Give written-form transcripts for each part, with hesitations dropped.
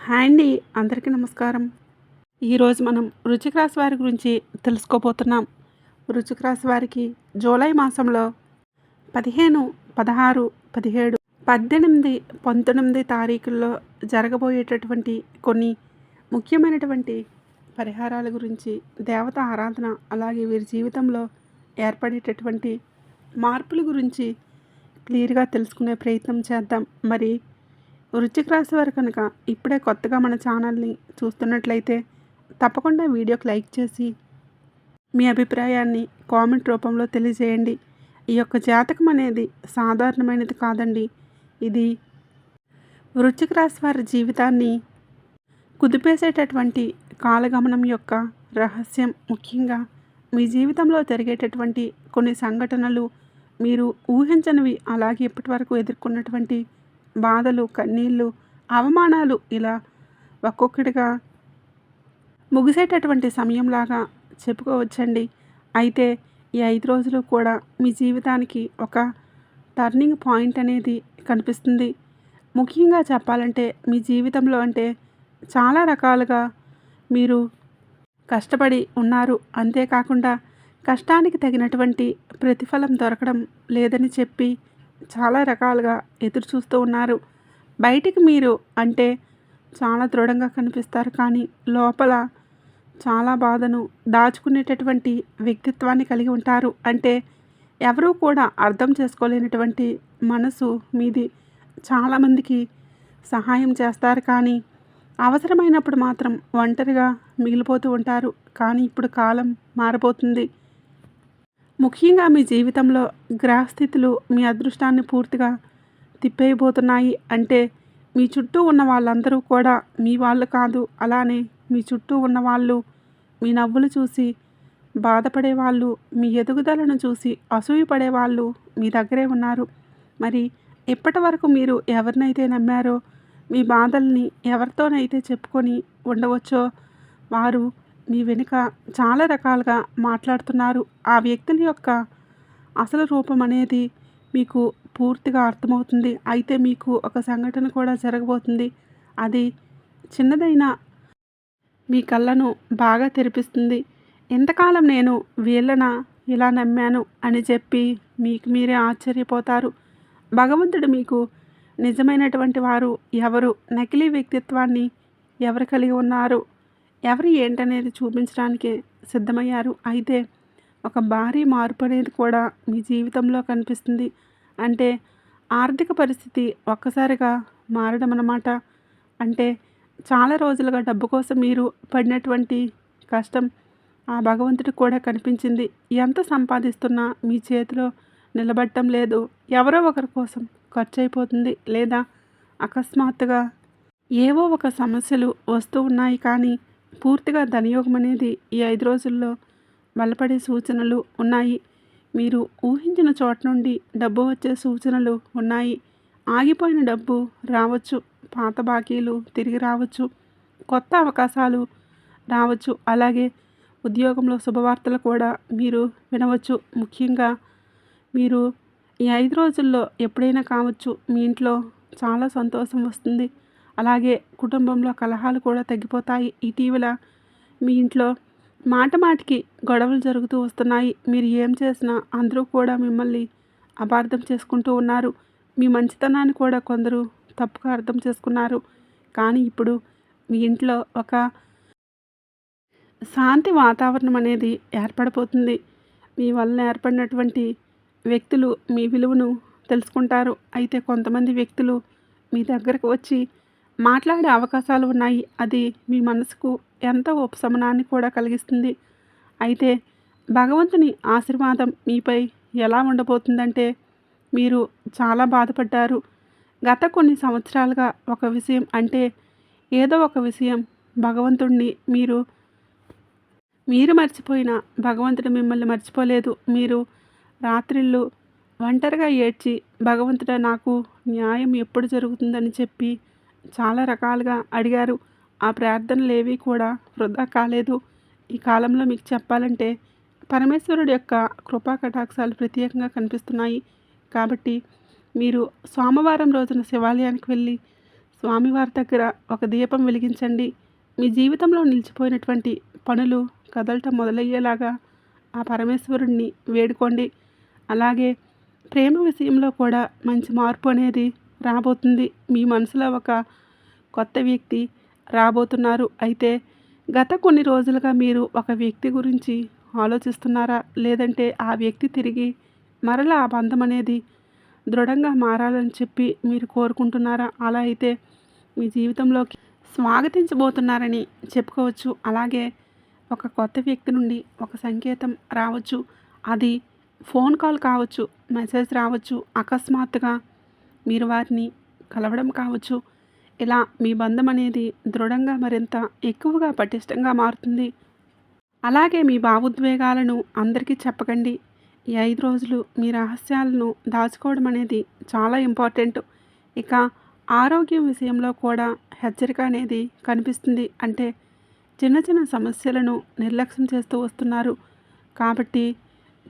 Hi అండి. అందరికీ నమస్కారం. ఈరోజు మనం వృశ్చిక రాశి వారి గురించి తెలుసుకోబోతున్నాం. వృశ్చిక రాశి వారికి జూలై మాసంలో 15, 16, 17, 18, 19 తారీఖుల్లో జరగబోయేటటువంటి కొన్ని ముఖ్యమైనటువంటి పరిహారాల గురించి, దేవత ఆరాధన, అలాగే వీరి జీవితంలో ఏర్పడేటటువంటి మార్పుల గురించి క్లియర్గా తెలుసుకునే ప్రయత్నం చేద్దాం. మరి వృశ్చిక రాశి వారు కనుక ఇప్పుడే కొత్తగా మన ఛానల్ని చూస్తున్నట్లయితే తప్పకుండా వీడియోకి లైక్ చేసి మీ అభిప్రాయాన్ని కామెంట్ రూపంలో తెలియజేయండి. ఈ యొక్క జాతకం అనేది సాధారణమైనది కాదండి. ఇది వృశ్చిక రాశి వారి జీవితాన్ని కుదిపేసేటటువంటి కాలగమనం యొక్క రహస్యం. ముఖ్యంగా మీ జీవితంలో జరిగేటటువంటి కొన్ని సంఘటనలు, మీరు ఊహించనివి, అలాగే ఇప్పటివరకు ఎదుర్కొన్నటువంటి బాధలు, కన్నీళ్ళు, అవమానాలు ఇలా ఒక్కొక్కటిగా ముగిసేటటువంటి సమయంలాగా చెప్పుకోవచ్చండి. అయితే ఈ 5 రోజులు కూడా మీ జీవితానికి ఒక టర్నింగ్ పాయింట్ అనేది కనిపిస్తుంది. ముఖ్యంగా చెప్పాలంటే మీ జీవితంలో అంటే చాలా రకాలుగా మీరు కష్టపడి ఉన్నారు. అంతేకాకుండా కష్టానికి తగినటువంటి ప్రతిఫలం దొరకడం లేదని చెప్పి చాలా రకాలుగా ఎదురు చూస్తూ ఉన్నారు. బయటికి మీరు అంటే చాలా దృఢంగా కనిపిస్తారు, కానీ లోపల చాలా బాధను దాచుకునేటటువంటి వ్యక్తిత్వాన్ని కలిగి ఉంటారు. అంటే ఎవరూ కూడా అర్థం చేసుకోలేనటువంటి మనసు మీది. చాలామందికి సహాయం చేస్తారు, కానీ అవసరమైనప్పుడు మాత్రం ఒంటరిగా మిగిలిపోతూ ఉంటారు. కానీ ఇప్పుడు కాలం మారబోతుంది. ముఖ్యంగా మీ జీవితంలో గ్రహస్థితులు మీ అదృష్టాన్ని పూర్తిగా తిప్పేయబోతున్నాయి. అంటే మీ చుట్టూ ఉన్న వాళ్ళందరూ కూడా మీ వాళ్ళు కాదు. అలానే మీ చుట్టూ ఉన్నవాళ్ళు మీ నవ్వులు చూసి బాధపడేవాళ్ళు, మీ ఎదుగుదలను చూసి అసూయపడేవాళ్ళు మీ దగ్గరే ఉన్నారు. మరి ఇప్పటి వరకు మీరు ఎవరినైతే నమ్మారో, మీ బాధల్ని ఎవరితోనైతే చెప్పుకొని ఉండవచ్చో, వారు మీ వెనుక చాలా రకాలుగా మాట్లాడుతున్నారు. ఆ వ్యక్తుల యొక్క అసలు రూపం అనేది మీకు పూర్తిగా అర్థమవుతుంది. అయితే మీకు ఒక సంఘటన కూడా జరగబోతుంది. అది చిన్నదైనా మీ కళ్ళను బాగా తెరిపిస్తుంది. ఎంతకాలం నేను వీళ్ళన ఇలా నమ్మాను అని చెప్పి మీకు మీరే ఆశ్చర్యపోతారు. భగవంతుడు మీకు నిజమైనటువంటి వారు ఎవరు, నకిలీ వ్యక్తిత్వాన్ని ఎవరు కలిగి ఉన్నారు, ఎవరు ఏంటనేది చూపించడానికి సిద్ధమయ్యారు. అయితే ఒక భారీ మార్పు అనేది కూడా మీ జీవితంలో కనిపిస్తుంది. అంటే ఆర్థిక పరిస్థితి ఒక్కసారిగా మారడం అన్నమాట. అంటే చాలా రోజులుగా డబ్బు కోసం మీరు పడినటువంటి కష్టం ఆ భగవంతుడికి కూడా కనిపించింది. ఎంత సంపాదిస్తున్నా మీ చేతిలో నిలబడటం లేదు. ఎవరో ఒకరి కోసం ఖర్చు అయిపోతుంది, లేదా అకస్మాత్తుగా ఏవో ఒక సమస్యలు వస్తూ ఉన్నాయి. కానీ పూర్తిగా ధనయోగం అనేది ఈ 5 రోజుల్లో బలపడే సూచనలు ఉన్నాయి. మీరు ఊహించిన చోట నుండి డబ్బు వచ్చే సూచనలు ఉన్నాయి. ఆగిపోయిన డబ్బు రావచ్చు, పాత బాకీలు తిరిగి రావచ్చు, కొత్త అవకాశాలు రావచ్చు. అలాగే ఉద్యోగంలో శుభవార్తలు కూడా మీరు వినవచ్చు. ముఖ్యంగా మీరు ఈ 5 రోజుల్లో ఎప్పుడైనా కావచ్చు మీ ఇంట్లో చాలా సంతోషం వస్తుంది. అలాగే కుటుంబంలో కలహాలు కూడా తగ్గిపోతాయి. ఇటీవల మీ ఇంట్లో మాటికి గొడవలు జరుగుతూ వస్తున్నాయి. మీరు ఏం చేసినా అందరూ కూడా మిమ్మల్ని అపార్థం చేసుకుంటూ ఉన్నారు. మీ మంచితనాన్ని కూడా కొందరు తప్పుగా అర్థం చేసుకున్నారు. కానీ ఇప్పుడు మీ ఇంట్లో ఒక శాంతి వాతావరణం అనేది ఏర్పడిపోతుంది. మీ వలన ఏర్పడినటువంటి వ్యక్తులు మీ విలువను తెలుసుకుంటారు. అయితే కొంతమంది వ్యక్తులు మీ దగ్గరకు వచ్చి మాట్లాడే అవకాశాలు ఉన్నాయి. అది మీ మనసుకు ఎంతో ఉపశమనాన్ని కూడా కలిగిస్తుంది. అయితే భగవంతుని ఆశీర్వాదం మీపై ఎలా ఉండబోతుందంటే, మీరు చాలా బాధపడ్డారు. గత కొన్ని సంవత్సరాలుగా ఒక విషయం అంటే ఏదో ఒక విషయం భగవంతుడిని మీరు మర్చిపోయిన భగవంతుడు మిమ్మల్ని మర్చిపోలేదు. మీరు రాత్రిళ్ళు ఒంటరిగా ఏడ్చి భగవంతుడా నాకు న్యాయం ఎప్పుడు జరుగుతుందని చెప్పి చాలా రకాలుగా అడిగారు. ఆ ప్రార్థనలు ఏవి కూడా వృధా కాలేదు. ఈ కాలంలో మీకు చెప్పాలంటే పరమేశ్వరుడి యొక్క కృపా కటాక్షాలు ప్రత్యేకంగా కనిపిస్తున్నాయి. కాబట్టి మీరు సోమవారం రోజున శివాలయానికి వెళ్ళి స్వామివారి దగ్గర ఒక దీపం వెలిగించండి. మీ జీవితంలో నిలిచిపోయినటువంటి పనులు కదలటం మొదలయ్యేలాగా ఆ పరమేశ్వరుడిని వేడుకోండి. అలాగే ప్రేమ విషయంలో కూడా మంచి మార్పు అనేది రాబోతుంది. మీ మనసులో ఒక కొత్త వ్యక్తి రాబోతున్నారు. అయితే గత కొన్ని రోజులుగా మీరు ఒక వ్యక్తి గురించి ఆలోచిస్తున్నారా? లేదంటే ఆ వ్యక్తి తిరిగి మరలా ఆ బంధం అనేది దృఢంగా మారాలని చెప్పి మీరు కోరుకుంటున్నారా? అలా అయితే మీ జీవితంలోకి స్వాగతించబోతున్నారని చెప్పుకోవచ్చు. అలాగే ఒక కొత్త వ్యక్తి నుండి ఒక సంకేతం రావచ్చు. అది ఫోన్ కాల్ కావచ్చు, మెసేజ్ రావచ్చు, అకస్మాత్తుగా మీరు వారిని కలవడం కావచ్చు. ఇలా మీ బంధం అనేది దృఢంగా మరింత ఎక్కువగా పటిష్టంగా మారుతుంది. అలాగే మీ భావోద్వేగాలను అందరికీ చెప్పకండి. ఈ 5 రోజులు మీ రహస్యాలను దాచుకోవడం అనేది చాలా ఇంపార్టెంట్. ఇక ఆరోగ్యం విషయంలో కూడా హెచ్చరిక అనేది కనిపిస్తుంది. అంటే చిన్న చిన్న సమస్యలను నిర్లక్ష్యం చేస్తూ వస్తున్నారు. కాబట్టి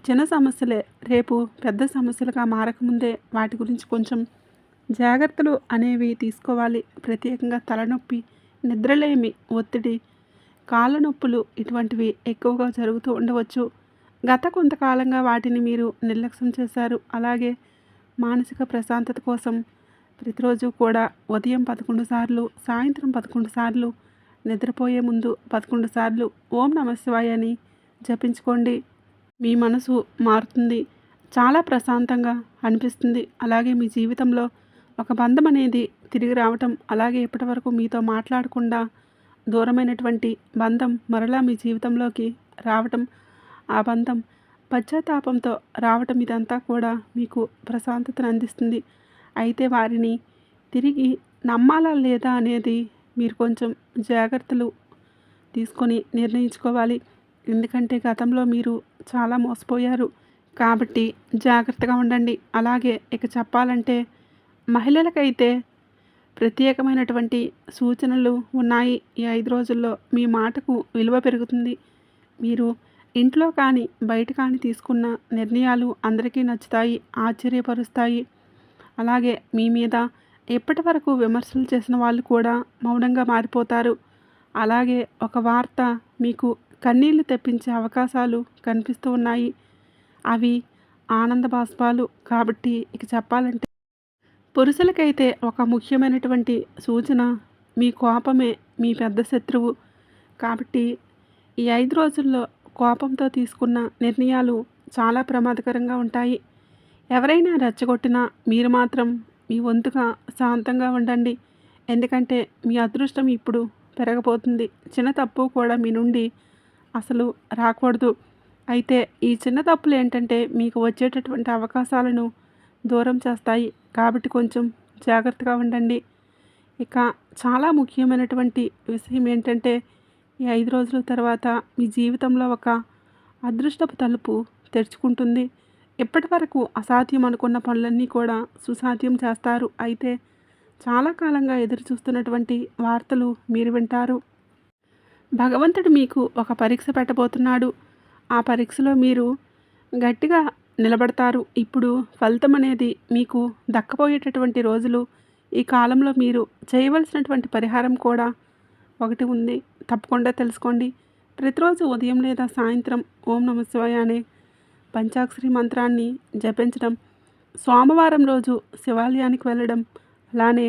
చిన్న సమస్యలే రేపు పెద్ద సమస్యలుగా మారకముందే వాటి గురించి కొంచెం జాగ్రత్తలు అనేవి తీసుకోవాలి. ప్రత్యేకంగా తలనొప్పి, నిద్రలేమి, ఒత్తిడి, కాళ్ళ నొప్పులు ఇటువంటివి ఎక్కువగా జరుగుతూ ఉండవచ్చు. గత కొంతకాలంగా వాటిని మీరు నిర్లక్ష్యం చేశారు. అలాగే మానసిక ప్రశాంతత కోసం ప్రతిరోజు కూడా ఉదయం 11 సార్లు, సాయంత్రం 11 సార్లు, నిద్రపోయే ముందు 11 సార్లు ఓం నమః శివాయ అని జపించుకోండి. మీ మనసు మారుతుంది. చాలా ప్రశాంతంగా అనిపిస్తుంది. అలాగే మీ జీవితంలో ఒక బంధం అనేది తిరిగి రావటం, అలాగే ఇప్పటివరకు మీతో మాట్లాడకుండా దూరమైనటువంటి బంధం మరలా మీ జీవితంలోకి రావటం, ఆ బంధం పశ్చాత్తాపంతో రావటం ఇదంతా కూడా మీకు ప్రశాంతతను అందిస్తుంది. అయితే వారిని తిరిగి నమ్మాలా లేదా అనేది మీరు కొంచెం జాగ్రత్తలు తీసుకొని నిర్ణయించుకోవాలి. ఎందుకంటే గతంలో మీరు చాలా మోసపోయారు. కాబట్టి జాగ్రత్తగా ఉండండి. అలాగే ఇక చెప్పాలంటే మహిళలకైతే ప్రత్యేకమైనటువంటి సూచనలు ఉన్నాయి. ఈ 5 రోజుల్లో మీ మాటకు విలువ పెరుగుతుంది. మీరు ఇంట్లో కానీ బయట కానీ తీసుకున్న నిర్ణయాలు అందరికీ నచ్చుతాయి, ఆశ్చర్యపరుస్తాయి. అలాగే మీ మీద ఎప్పటి వరకు విమర్శలు చేసిన వాళ్ళు కూడా మౌనంగా మారిపోతారు. అలాగే ఒక వార్త మీకు కన్నీళ్లు తెప్పించే అవకాశాలు కనిపిస్తూ ఉన్నాయి. అవి ఆనంద బాష్పాలు. కాబట్టి ఇక చెప్పాలంటే పురుషులకైతే ఒక ముఖ్యమైనటువంటి సూచన, మీ కోపమే మీ పెద్ద శత్రువు. కాబట్టి ఈ 5 రోజుల్లో కోపంతో తీసుకున్న నిర్ణయాలు చాలా ప్రమాదకరంగా ఉంటాయి. ఎవరైనా రెచ్చగొట్టినా మీరు మాత్రం మీ వంతుగా శాంతంగా ఉండండి. ఎందుకంటే మీ అదృష్టం ఇప్పుడు పెరగబోతుంది. చిన్న తప్పు కూడా మీ నుండి అసలు రాకూడదు. అయితే ఈ చిన్న తప్పులు ఏంటంటే మీకు వచ్చేటటువంటి అవకాశాలను దూరం చేస్తాయి. కాబట్టి కొంచెం జాగ్రత్తగా ఉండండి. ఇక చాలా ముఖ్యమైనటువంటి విషయం ఏంటంటే ఈ 5 రోజుల తర్వాత మీ జీవితంలో ఒక అదృష్టపు తలుపు తెరుచుకుంటుంది. ఇప్పటి వరకు అసాధ్యం అనుకున్న పనులన్నీ కూడా సుసాధ్యం చేస్తారు. అయితే చాలా కాలంగా ఎదురు చూస్తున్నటువంటి వార్తలు మీరు వింటారు. భగవంతుడు మీకు ఒక పరీక్ష పెట్టబోతున్నాడు. ఆ పరీక్షలో మీరు గట్టిగా నిలబడతారు. ఇప్పుడు ఫలితం అనేది మీకు దక్కపోయేటటువంటి రోజులు. ఈ కాలంలో మీరు చేయవలసినటువంటి పరిహారం కూడా ఒకటి ఉంది. తప్పకుండా తెలుసుకోండి. ప్రతిరోజు ఉదయం లేదా సాయంత్రం ఓం నమః శివాయ అనే పంచాక్షరి మంత్రాన్ని జపించడం, సోమవారం రోజు శివాలయానికి వెళ్ళడం, అలానే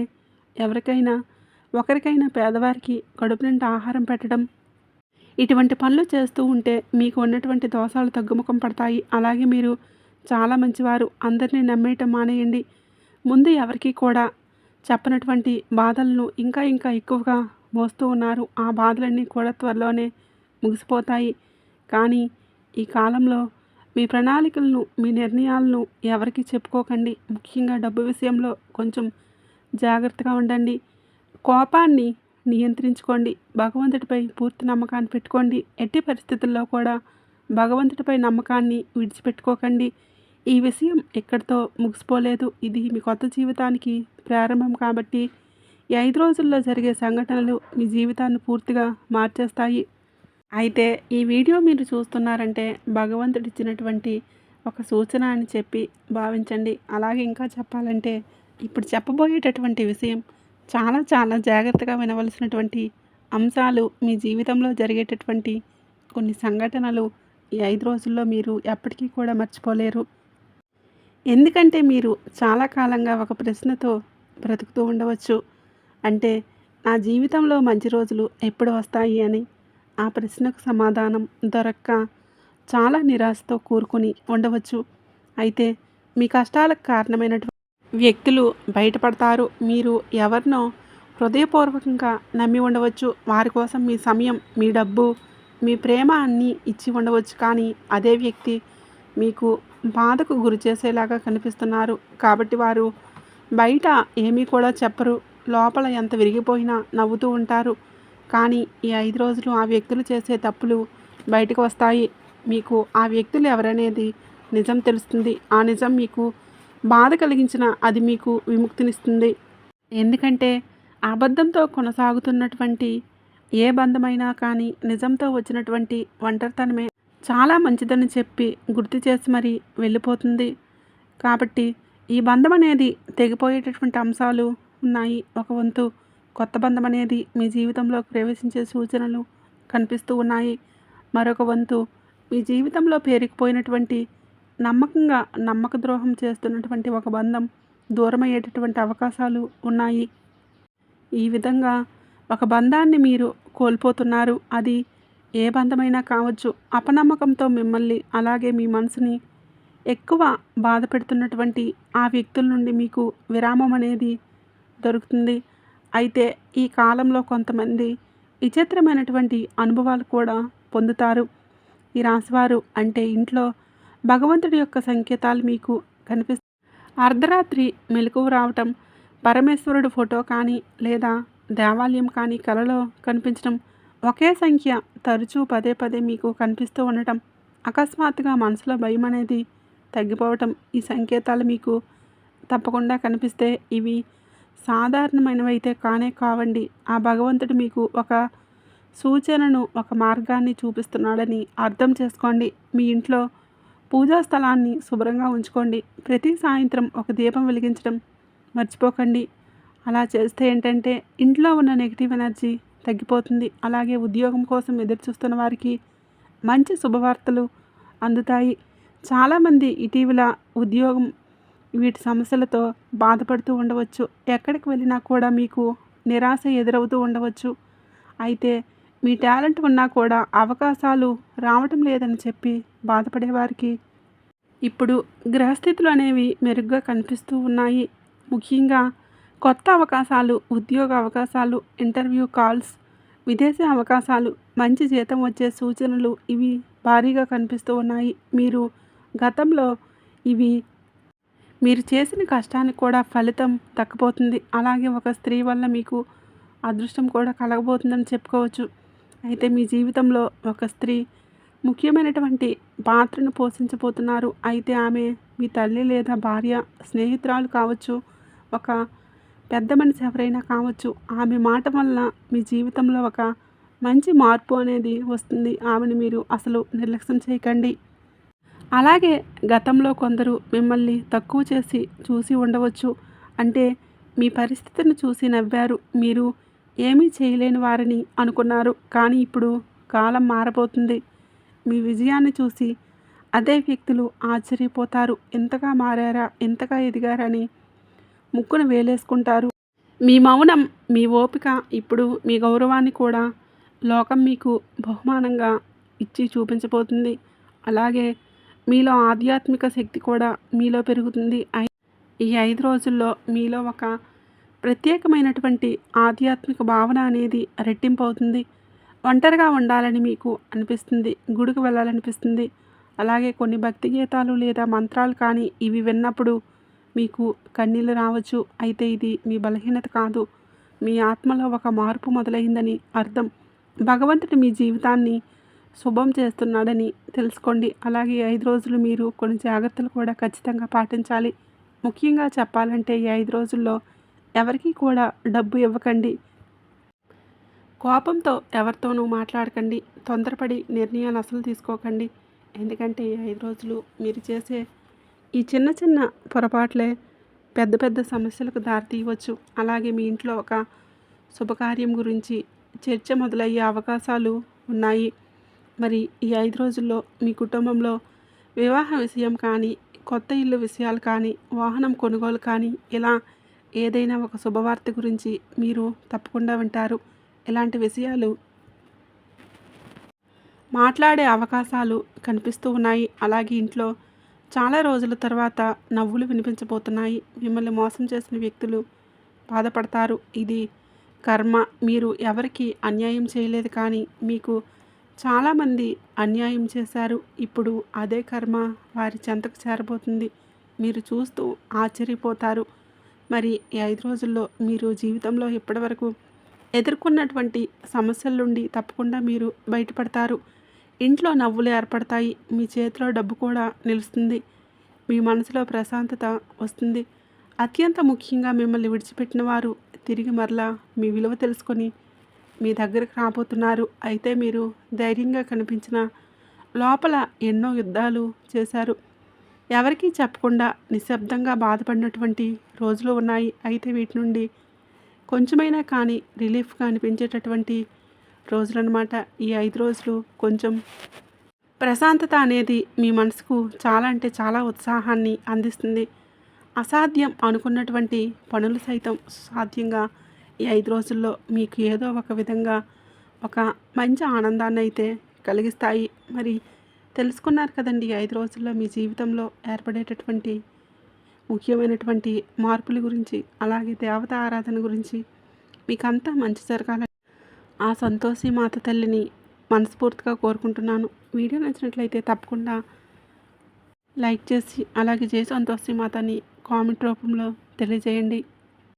ఎవరికైనా ఒకరికైనా పేదవారికి కడుపు నిండా ఆహారం పెట్టడం, ఇటువంటి పనులు చేస్తూ ఉంటే మీకు ఉన్నటువంటి దోషాలు తగ్గుముఖం పడతాయి. అలాగే మీరు చాలా మంచివారు. అందరినీ నమ్మేయటం మానేయండి. ముందు ఎవరికి కూడా చెప్పనటువంటి బాధలను ఇంకా ఇంకా ఎక్కువగా మోస్తూ ఉన్నారు. ఆ బాధలన్నీ కూడా త్వరలోనే ముగిసిపోతాయి. కానీ ఈ కాలంలో మీ ప్రణాళికలను, మీ నిర్ణయాలను ఎవరికి చెప్పుకోకండి. ముఖ్యంగా డబ్బు విషయంలో కొంచెం జాగ్రత్తగా ఉండండి. కోపాన్ని నియంత్రించుకోండి. భగవంతుడిపై పూర్తి నమ్మకాన్ని పెట్టుకోండి. ఎట్టి పరిస్థితుల్లో కూడా భగవంతుడిపై నమ్మకాన్ని విడిచిపెట్టుకోకండి. ఈ విషయం ఎక్కడితో ముగిసిపోలేదు. ఇది మీ కొత్త జీవితానికి ప్రారంభం. కాబట్టి ఈ 5 రోజుల్లో జరిగే సంఘటనలు మీ జీవితాన్ని పూర్తిగా మార్చేస్తాయి. అయితే ఈ వీడియో మీరు చూస్తున్నారంటే భగవంతుడు ఇచ్చినటువంటి ఒక సూచన అని చెప్పి భావించండి. అలాగే ఇంకా చెప్పాలంటే ఇప్పుడు చెప్పబోయేటటువంటి విషయం చాలా చాలా జాగ్రత్తగా వినవలసినటువంటి అంశాలు, మీ జీవితంలో జరిగేటటువంటి కొన్ని సంఘటనలు ఈ 5 రోజుల్లో మీరు ఎప్పటికీ కూడా మర్చిపోలేరు. ఎందుకంటే మీరు చాలా కాలంగా ఒక ప్రశ్నతో బ్రతుకుతూ ఉండవచ్చు. అంటే నా జీవితంలో మంచి రోజులు ఎప్పుడు వస్తాయి అని. ఆ ప్రశ్నకు సమాధానం దొరక్క చాలా నిరాశతో కూరుకొని ఉండవచ్చు. అయితే మీ కష్టాలకు కారణమైనటువంటి వ్యక్తులు బయటపడతారు. మీరు ఎవరినో హృదయపూర్వకంగా నమ్మి ఉండవచ్చు. వారి కోసం మీ సమయం, మీ డబ్బు, మీ ప్రేమ అన్నీ ఇచ్చి ఉండవచ్చు. కానీ అదే వ్యక్తి మీకు బాధకు గురి చేసేలాగా కనిపిస్తున్నారు. కాబట్టి వారు బయట ఏమీ కూడా చెప్పరు. లోపల ఎంత విరిగిపోయినా నవ్వుతూ ఉంటారు. కానీ ఈ 5 రోజులు ఆ వ్యక్తులు చేసే తప్పులు బయటకు వస్తాయి. మీకు ఆ వ్యక్తులు ఎవరనేది నిజం తెలుస్తుంది. ఆ నిజం మీకు బాధ కలిగించిన అది మీకు విముక్తినిస్తుంది. ఎందుకంటే అబద్ధంతో కొనసాగుతున్నటువంటి ఏ బంధమైనా కానీ నిజంతో వచ్చినటువంటి ఒంటరితనమే చాలా మంచిదని చెప్పి గుర్తు చేసి మరీ వెళ్ళిపోతుంది. కాబట్టి ఈ బంధం అనేది తెగిపోయేటటువంటి అంశాలు ఉన్నాయి. ఒక వంతు కొత్త బంధం అనేది మీ జీవితంలోకి ప్రవేశించే సూచనలు కనిపిస్తూ ఉన్నాయి. మరొక వంతు మీ జీవితంలో పేరుకుపోయినటువంటి నమ్మకంగా నమ్మక ద్రోహం చేస్తున్నటువంటి ఒక బంధం దూరమయ్యేటటువంటి అవకాశాలు ఉన్నాయి. ఈ విధంగా ఒక బంధాన్ని మీరు కోల్పోతున్నారు. అది ఏ బంధమైనా కావచ్చు. అపనమ్మకంతో మిమ్మల్ని అలాగే మీ మనసుని ఎక్కువ బాధ పెడుతున్నటువంటి ఆ వ్యక్తుల నుండి మీకు విరామం అనేది దొరుకుతుంది. అయితే ఈ కాలంలో కొంతమంది విచిత్రమైనటువంటి అనుభవాలు కూడా పొందుతారు. ఈ రాశివారు అంటే ఇంట్లో భగవంతుడి యొక్క సంకేతాలు మీకు కనిపిస్తాయి. అర్ధరాత్రి మెలకువ రావటం, పరమేశ్వరుడు ఫోటో కానీ లేదా దేవాలయం కానీ కలలో కనిపించడం, ఒకే సంఖ్య తరచూ పదే పదే మీకు కనిపిస్తూ ఉండటం, అకస్మాత్తుగా మనసులో భయం అనేది తగ్గిపోవటం, ఈ సంకేతాలు మీకు తప్పకుండా కనిపిస్తే ఇవి సాధారణమైనవైతే కానే కావండి. ఆ భగవంతుడు మీకు ఒక సూచనను, ఒక మార్గాన్ని చూపిస్తున్నాడని అర్థం చేసుకోండి. మీ ఇంట్లో పూజా స్థలాన్ని శుభ్రంగా ఉంచుకోండి. ప్రతి సాయంత్రం ఒక దీపం వెలిగించడం మర్చిపోకండి. అలా చేస్తే ఏంటంటే ఇంట్లో ఉన్న నెగిటివ్ ఎనర్జీ తగ్గిపోతుంది. అలాగే ఉద్యోగం కోసం ఎదురు చూస్తున్న వారికి మంచి శుభవార్తలు అందుతాయి. చాలామంది ఇటీవల ఉద్యోగం వీటి సమస్యలతో బాధపడుతూ ఉండవచ్చు. ఎక్కడికి వెళ్ళినా కూడా మీకు నిరాశ ఎదురవుతూ ఉండవచ్చు. అయితే మీ టాలెంట్ ఉన్నా కూడా అవకాశాలు రావటం లేదని చెప్పి బాధపడేవారికి ఇప్పుడు గ్రహస్థితులు అనేవి మెరుగ్గా కనిపిస్తూ ఉన్నాయి. ముఖ్యంగా కొత్త అవకాశాలు, ఉద్యోగ అవకాశాలు, ఇంటర్వ్యూ కాల్స్, విదేశీ అవకాశాలు, మంచి జీతం వచ్చే సూచనలు ఇవి భారీగా కనిపిస్తూ ఉన్నాయి. మీరు గతంలో ఇవి మీరు చేసిన కష్టానికి కూడా ఫలితం దక్కబోతుంది. అలాగే ఒక స్త్రీ వల్ల మీకు అదృష్టం కూడా కలగబోతుందని చెప్పుకోవచ్చు. అయితే మీ జీవితంలో ఒక స్త్రీ ముఖ్యమైనటువంటి పాత్రను పోషించబోతున్నారు. అయితే ఆమె మీ తల్లి లేదా భార్య, స్నేహితురాలు కావచ్చు, ఒక పెద్ద మనిషి ఎవరైనా కావచ్చు. ఆమె మాట వల్ల మీ జీవితంలో ఒక మంచి మార్పు అనేది వస్తుంది. ఆమెను మీరు అసలు నిర్లక్ష్యం చేయకండి. అలాగే గతంలో కొందరు మిమ్మల్ని తక్కువ చేసి చూసి ఉండవచ్చు. అంటే మీ పరిస్థితిని చూసి నవ్వారు. మీరు ఏమీ చేయలేని వారని అనుకున్నారు. కానీ ఇప్పుడు కాలం మారబోతుంది. మీ విజయాన్ని చూసి అదే వ్యక్తులు ఆశ్చర్యపోతారు. ఎంతగా మారారా, ఎంతగా ఎదిగారని ముక్కున వేలేసుకుంటారు. మీ మౌనం, మీ ఓపిక ఇప్పుడు మీ గౌరవాన్ని కూడా లోకం మీకు బహుమానంగా ఇచ్చి చూపించబోతుంది. అలాగే మీలో ఆధ్యాత్మిక శక్తి కూడా మీలో పెరుగుతుంది. ఈ 5 రోజుల్లో మీలో ఒక ప్రత్యేకమైనటువంటి ఆధ్యాత్మిక భావన అనేది రెట్టింపు అవుతుంది. ఒంటరిగా ఉండాలని మీకు అనిపిస్తుంది. గుడికి వెళ్ళాలనిపిస్తుంది. అలాగే కొన్ని భక్తి గీతాలు లేదా మంత్రాలు కానీ ఇవి విన్నప్పుడు మీకు కన్నీళ్ళు రావచ్చు. అయితే ఇది మీ బలహీనత కాదు, మీ ఆత్మలో ఒక మార్పు మొదలైందని అర్థం. భగవంతుడు మీ జీవితాన్ని శుభం చేస్తున్నాడని తెలుసుకోండి. అలాగే 5 రోజులు మీరు కొన్ని జాగ్రత్తలు కూడా ఖచ్చితంగా పాటించాలి. ముఖ్యంగా చెప్పాలంటే ఈ 5 రోజుల్లో ఎవరికీ కూడా డబ్బు ఇవ్వకండి. కోపంతో ఎవరితోనూ మాట్లాడకండి. తొందరపడి నిర్ణయాలు అసలు తీసుకోకండి. ఎందుకంటే ఈ 5 రోజులు మీరు చేసే ఈ చిన్న చిన్న పొరపాట్లే పెద్ద పెద్ద సమస్యలకు దారితీయవచ్చు. అలాగే మీ ఇంట్లో ఒక శుభకార్యం గురించి చర్చ మొదలయ్యే అవకాశాలు ఉన్నాయి. మరి ఈ 5 రోజుల్లో మీ కుటుంబంలో వివాహ విషయం కానీ, కొత్త ఇల్లు విషయాలు కానీ, వాహనం కొనుగోలు కానీ, ఇలా ఏదైనా ఒక శుభవార్త గురించి మీరు తప్పకుండా వింటారు. ఇలాంటి విషయాలు మాట్లాడే అవకాశాలు కనిపిస్తూ ఉన్నాయి. అలాగే ఇంట్లో చాలా రోజుల తర్వాత నవ్వులు వినిపించబోతున్నాయి. మిమ్మల్ని మోసం చేసిన వ్యక్తులు బాధపడతారు. ఇది కర్మ. మీరు ఎవరికి అన్యాయం చేయలేదు, కానీ మీకు చాలామంది అన్యాయం చేశారు. ఇప్పుడు అదే కర్మ వారి చెంతకు చేరబోతుంది. మీరు చూస్తూ ఆశ్చర్యపోతారు. మరి ఈ 5 రోజుల్లో మీరు జీవితంలో ఇప్పటివరకు ఎదుర్కొన్నటువంటి సమస్యల నుండి తప్పకుండా మీరు బయటపడతారు. ఇంట్లో నవ్వులు ఏర్పడతాయి. మీ చేతిలో డబ్బు కూడా నిలుస్తుంది. మీ మనసులో ప్రశాంతత వస్తుంది. అత్యంత ముఖ్యంగా మిమ్మల్ని విడిచిపెట్టిన వారు తిరిగి మరలా మీ విలువ తెలుసుకొని మీ దగ్గరకు రాబోతున్నారు. అయితే మీరు ధైర్యంగా కనిపించిన లోపల ఎన్నో యుద్ధాలు చేశారు. ఎవరికీ చెప్పకుండా నిశ్శబ్దంగా బాధపడినటువంటి రోజులు ఉన్నాయి. అయితే వీటి నుండి కొంచెమైనా కానీ రిలీఫ్గా అనిపించేటటువంటి రోజులన్నమాట. ఈ 5 రోజులు కొంచెం ప్రశాంతత అనేది మీ మనసుకు చాలా అంటే చాలా ఉత్సాహాన్ని అందిస్తుంది. అసాధ్యం అనుకున్నటువంటి పనులు సైతం సాధ్యంగా ఈ 5 రోజుల్లో మీకు ఏదో ఒక విధంగా ఒక మంచి ఆనందాన్ని అయితే కలిగిస్తాయి. మరి తెలుసుకున్నారు కదండి, 5 రోజుల్లో మీ జీవితంలో ఏర్పడేటటువంటి ముఖ్యమైనటువంటి మార్పుల గురించి, అలాగే దేవత ఆరాధన గురించి. మీకంతా మంచి జరగాలని ఆ సంతోషి మాత తల్లిని మనస్ఫూర్తిగా కోరుకుంటున్నాను. వీడియో నచ్చినట్లయితే తప్పకుండా లైక్ చేసి, అలాగే జై సంతోషి మాతని కామెంట్ రూపంలో తెలియజేయండి.